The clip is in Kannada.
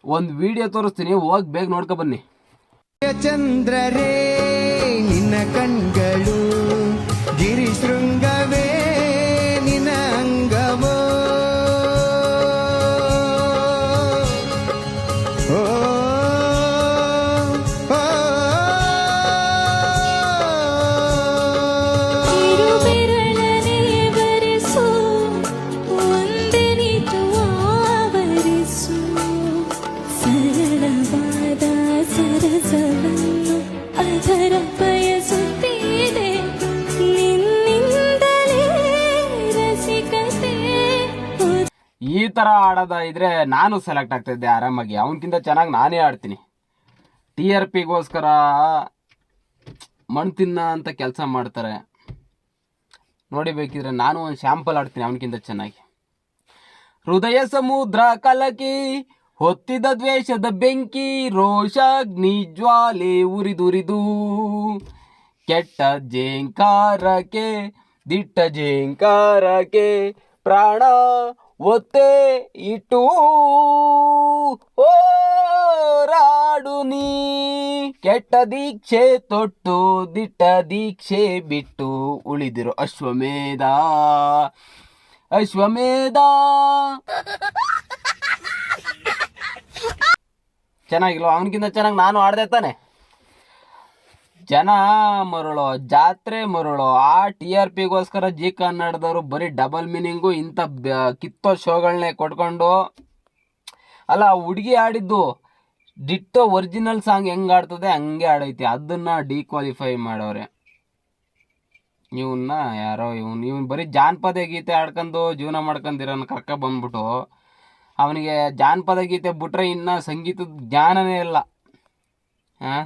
ಒಂದು ವಿಡಿಯೋ ತೋರಿಸ್ತೀನಿ, ಹೋಗಿ ಬೇಗ ನೋಡ್ಕೊ ಬನ್ನಿ. ಚಂದ್ರರೇ ನಿನ್ನ ಕಣ್ಗಳು, ಗಿರಿ ಶೃಂಗವೇ ನಿನ್ನ ಅಂಗವೋ. ಈ ಥರ ಆಡೋದ ಇದ್ರೆ ನಾನು ಸೆಲೆಕ್ಟ್ ಆಗ್ತಾಯಿದ್ದೆ ಆರಾಮಾಗಿ. ಅವನಕ್ಕಿಂತ ಚೆನ್ನಾಗಿ ನಾನೇ ಆಡ್ತೀನಿ. TRPಗೋಸ್ಕರ ಮಣ್ಣು ತಿನ್ನ ಅಂತ ಕೆಲಸ ಮಾಡ್ತಾರೆ ನೋಡಿ. ಬೇಕಿದ್ರೆ ನಾನು ಒಂದು ಶಾಂಪಲ್ ಆಡ್ತೀನಿ ಅವನಕ್ಕಿಂತ ಚೆನ್ನಾಗಿ. ಹೃದಯ ಸಮುದ್ರ ಕಲಕಿ ಹೊತ್ತಿದ ದ್ವೇಷದ ಬೆಂಕಿ, ರೋಷಾಗ್ನಿ ಜ್ವಾಲೆ ಉರಿದುರಿದು, ಕೆಟ್ಟ ಜೇಂಕಾರಕ್ಕೆ ದಿಟ್ಟ ಜೇಂಕಾರಕ್ಕೆ ಪ್ರಾಣ ಒತ್ತೆ ಇಟ್ಟು ಹೋರಾಡು ನೀ. ಕೆಟ್ಟ ದೀಕ್ಷೆ ತೊಟ್ಟು ದಿಟ್ಟ ದೀಕ್ಷೆ ಬಿಟ್ಟು ಉಳಿದಿರೋ ಅಶ್ವಮೇಧ ಅಶ್ವಮೇಧ. ಚೆನ್ನಾಗಿಲ್ವ? ಅವನಕ್ಕಿಂತ ಚೆನ್ನಾಗಿ ನಾನು ಆಡ್ದೆ ತಾನೆ. ಜನ ಮರುಳೋ ಜಾತ್ರೆ ಮರುಳೋ ಆ TRPಗೋಸ್ಕರ ಜಿ ಕನ್ನಡದವರು ಬರೀ ಡಬಲ್ ಮೀನಿಂಗು ಇಂಥ ಕಿತ್ತೋ ಶೋಗಳನ್ನೇ ಕೊಟ್ಕೊಂಡು. ಅಲ್ಲ, ಹುಡುಗಿ ಆಡಿದ್ದು ಡಿಟ್ಟೋ ಒರಿಜಿನಲ್ ಸಾಂಗ್ ಹೆಂಗೆ ಆಡ್ತದೆ ಹಂಗೆ ಆಡೈತಿ, ಅದನ್ನು ಡಿಕ್ವಾಲಿಫೈ ಮಾಡೋರೆ. ಇವನ್ನ ಯಾರೋ ಇವನು ಬರೀ ಜಾನಪದ ಗೀತೆ ಆಡ್ಕೊಂಡು ಜೀವನ ಮಾಡ್ಕೊಂಡಿರೋನು ಕರ್ಕ ಬಂದ್ಬಿಟ್ಟು ಅವನಿಗೆ ಜಾನಪದ ಗೀತೆ ಬಿಟ್ರೆ ಇನ್ನು ಸಂಗೀತದ ಜ್ಞಾನನೇ ಇಲ್ಲ. ಹಾಂ,